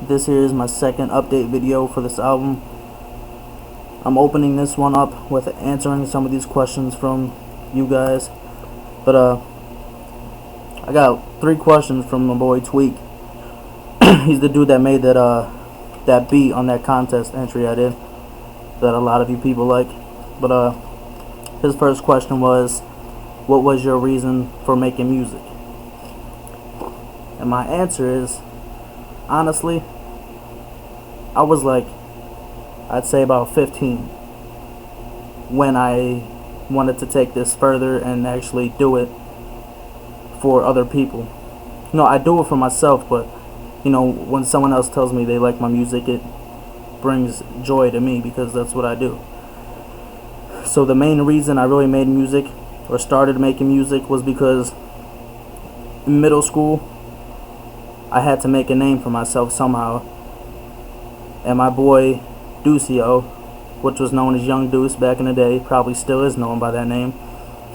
This here is my second update video for this album. I'm opening this one up with answering some of these questions from you guys. But I got 3 questions from my boy Tweak. He's the dude that made that beat on that contest entry I did that a lot of you people like. But his first question was, what was your reason for making music? And my answer is, honestly, I was like, I'd say about 15 when I wanted to take this further and actually do it for other people. I do it for myself, but when someone else tells me they like my music, it brings joy to me because that's what I do. So the main reason I really made music or started making music was because in middle school I had to make a name for myself somehow, and my boy Ducio, which was known as Young Deuce back in the day, probably still is known by that name.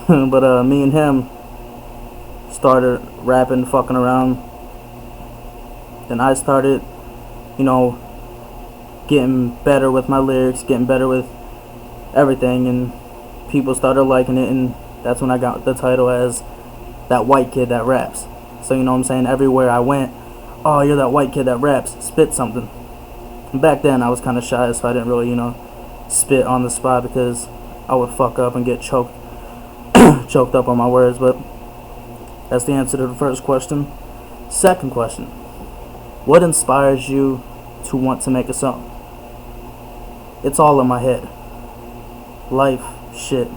But me and him started rapping, fucking around. Then I started, getting better with my lyrics, getting better with everything, and people started liking it, and that's when I got the title as that white kid that raps. So you know what I'm saying, everywhere I went, oh, you're that white kid that raps, spit something. And back then I was kind of shy, so I didn't really, spit on the spot because I would fuck up and get choked up on my words. But that's the answer to the first question. Second question, what inspires you to want to make a song? It's all in my head. Life, shit.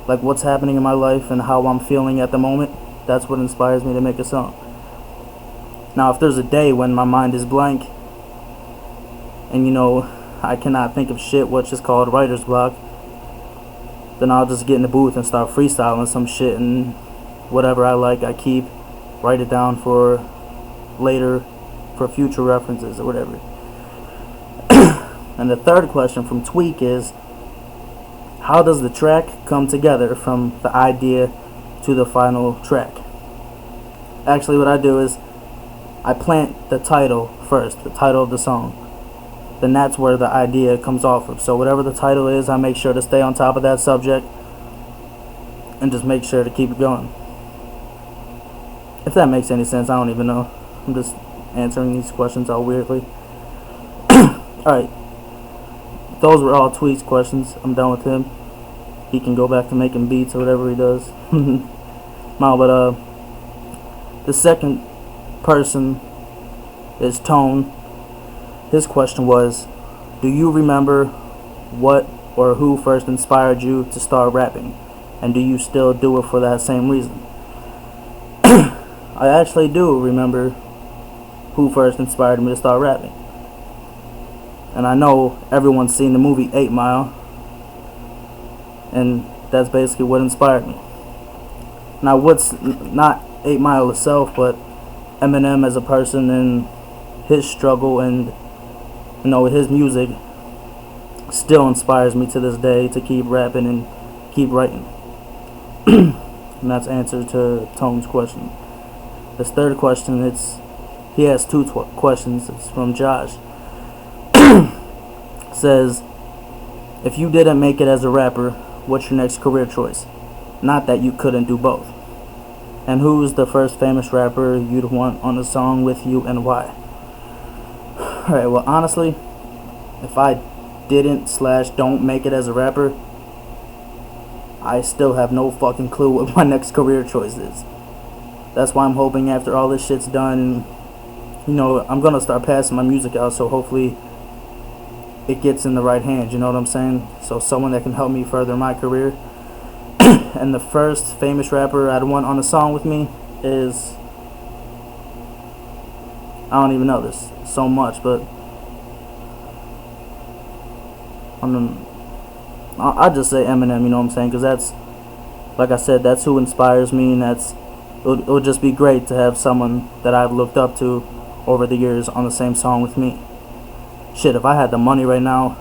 Like what's happening in my life and how I'm feeling at the moment, that's what inspires me to make a song. Now, if there's a day when my mind is blank and I cannot think of shit, which is called writer's block, then I'll just get in the booth and start freestyling some shit, and whatever I like I keep, write it down for later, for future references or whatever. And the third question from Tweak is, how does the track come together from the idea to the final track? Actually, what I do is I plant the title first, the title of the song. Then that's where the idea comes off of. So whatever the title is, I make sure to stay on top of that subject and just make sure to keep it going. If that makes any sense, I don't even know. I'm just answering these questions all weirdly. Alright. Those were all Tweet's questions. I'm done with him. He can go back to making beats or whatever he does. No, but the second person is Tone. His question was, do you remember what or who first inspired you to start rapping? And do you still do it for that same reason? I actually do remember who first inspired me to start rapping. And I know everyone's seen the movie 8 Mile, and that's basically what inspired me. Now, what's not 8 Mile itself, but Eminem as a person and his struggle and his music still inspires me to this day to keep rapping and keep writing. And that's answer to Tone's question. This third question, he has 2 questions. It's from Josh. Says, if you didn't make it as a rapper, what's your next career choice? Not that you couldn't do both. And who's the first famous rapper you'd want on a song with you and why? Alright, well, honestly, if I don't make it as a rapper, I still have no fucking clue what my next career choice is. That's why I'm hoping after all this shit's done, I'm gonna start passing my music out, so hopefully it gets in the right hands, you know what I'm saying? So someone that can help me further my career. And the first famous rapper I'd want on a song with me is, I don't even know, this so much, but I'll just say Eminem, you know what I'm saying? Because that's, like I said, that's who inspires me, and it'll just be great to have someone that I've looked up to over the years on the same song with me. Shit, if I had the money right now,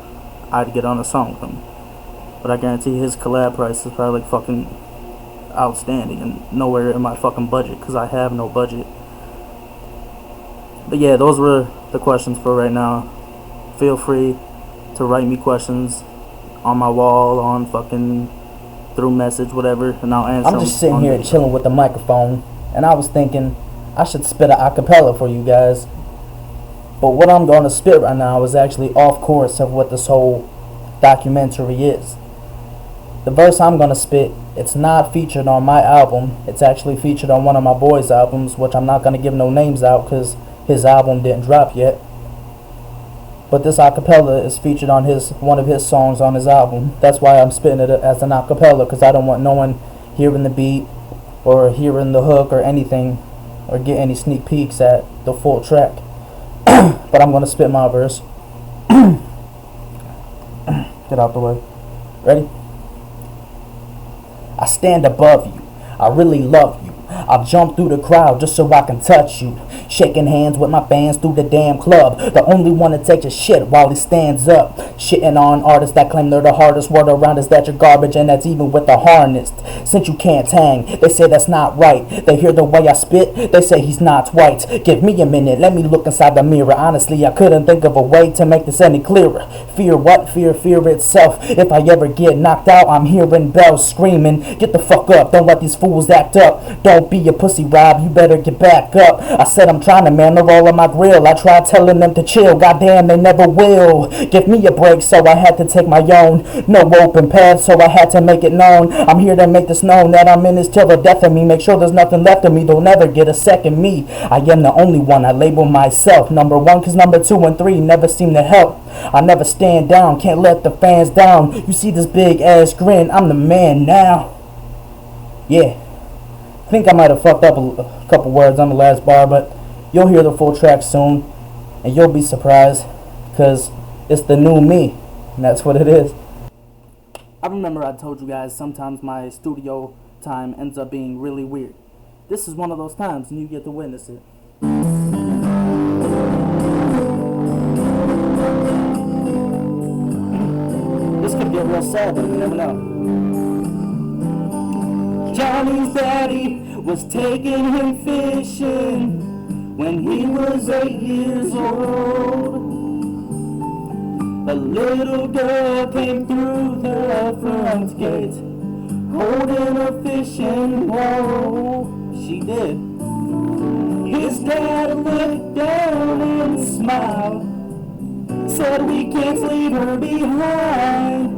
I'd get on a song with him. But I guarantee his collab price is probably like fucking outstanding and nowhere in my fucking budget, because I have no budget. But yeah, those were the questions for right now. Feel free to write me questions on my wall, on fucking through message, whatever, and I'll answer them. I'm just sitting here chilling with the microphone, and I was thinking I should spit a acapella for you guys. But what I'm going to spit right now is actually off course of what this whole documentary is. The verse I'm going to spit, it's not featured on my album. It's actually featured on one of my boys' albums, which I'm not going to give no names out because his album didn't drop yet. But this acapella is featured on one of his songs on his album. That's why I'm spitting it as an acapella, because I don't want no one hearing the beat or hearing the hook or anything, or get any sneak peeks at the full track. But I'm going to spit my verse. Get out the way. Ready? I stand above you. I really love you. I'll jump through the crowd just so I can touch you. Shaking hands with my fans through the damn club. The only one that takes a shit while he stands up. Shitting on artists that claim they're the hardest. Word around is that you're garbage, and that's even with the hardest. Since you can't hang, they say that's not right. They hear the way I spit, they say he's not white. Give me a minute, let me look inside the mirror. Honestly, I couldn't think of a way to make this any clearer. Fear what? Fear itself. If I ever get knocked out, I'm hearing bells screaming. Get the fuck up, don't let these fools act up. Don't be a pussy, Rob, you better get back up. I said I'm trying to man the roll on my grill. I tried telling them to chill, goddamn they never will. Give me a break, so I had to take my own. No open path, so I had to make it known. I'm here to make this known that I'm in this till the death of me. Make sure there's nothing left of me, they'll never get a second me. I am the only one, I label myself number one, cause number 2 and 3 never seem to help. I never stand down, can't let the fans down. You see this big ass grin, I'm the man now. Yeah. I think I might have fucked up a couple words on the last bar, but you'll hear the full track soon, and you'll be surprised, because it's the new me, and that's what it is. I remember I told you guys sometimes my studio time ends up being really weird. This is one of those times, and you get to witness it. This could get real sad, but you never know. Johnny's daddy was taking him fishing when he was 8 years old. A little girl came through the front gate holding a fishing pole. She did. His dad looked down and smiled, said we can't leave her behind.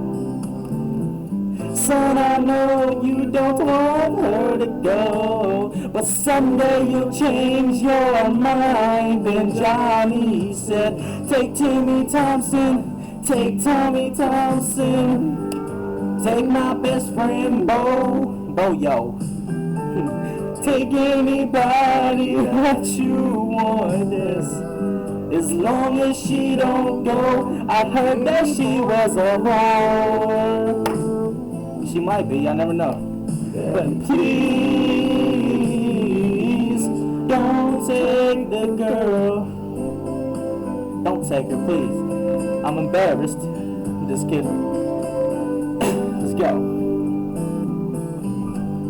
Son, I know you don't want her to go, but someday you'll change your mind. Then Johnny said, take Timmy Thompson, take Tommy Thompson, take my best friend Bo, yo. Take anybody that you want, this. As long as she don't go. I heard that she was a whore. She might be, I never know. But please, don't take the girl. Don't take her, please. I'm embarrassed. Just kidding. Let's go.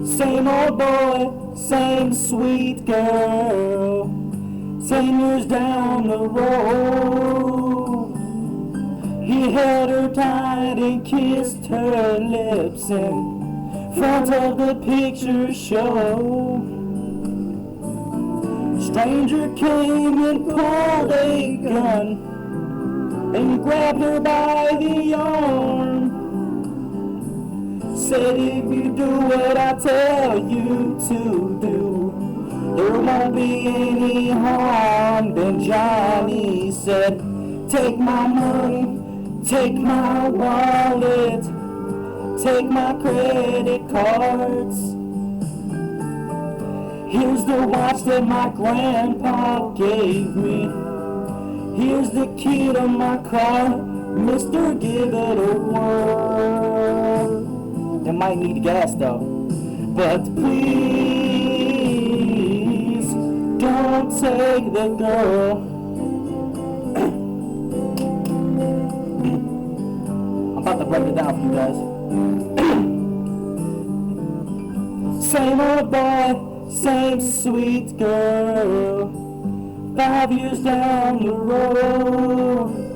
Same old boy, same sweet girl. 10 years down the road, he held her tight and kissed her lips in front of the picture show. Stranger came and pulled a gun and grabbed her by the arm. Said if you do what I tell you to do, there won't be any harm. Then Johnny said, take my money, take my wallet, take my credit cards. Here's the watch that my grandpa gave me. Here's the key to my car, Mr. Give It a Whirl. It might need gas though. But please, don't take the girl. I'm about to break it down for you guys. Same old boy, same sweet girl. 5 years down the road,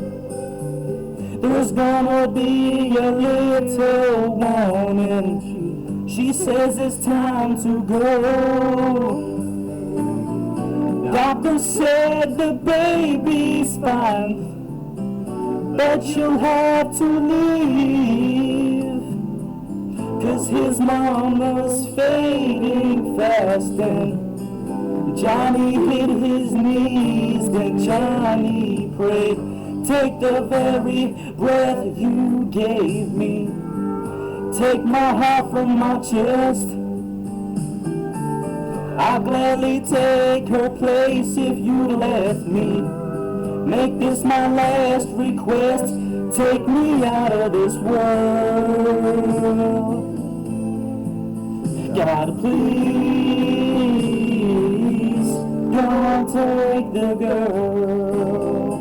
there's gonna be a little woman. She says it's time to go. Doctor said the baby's fine, but you'll have to leave, 'cause his mama's fading fast. And Johnny hit his knees, then Johnny prayed, take the very breath you gave me, take my heart from my chest. I'll gladly take her place if you let me. Make this my last request, take me out of this world. God, please, don't take the girl.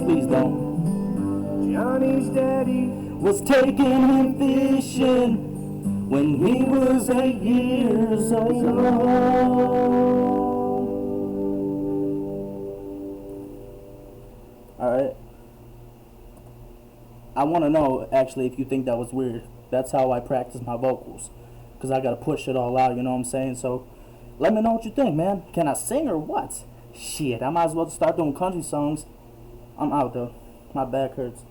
Please don't. Johnny's daddy was taking him fishing when he was 8 years old. Alright. I want to know, actually, if you think that was weird. That's how I practice my vocals. Because I got to push it all out, you know what I'm saying? So, let me know what you think, man. Can I sing or what? Shit, I might as well start doing country songs. I'm out, though. My back hurts.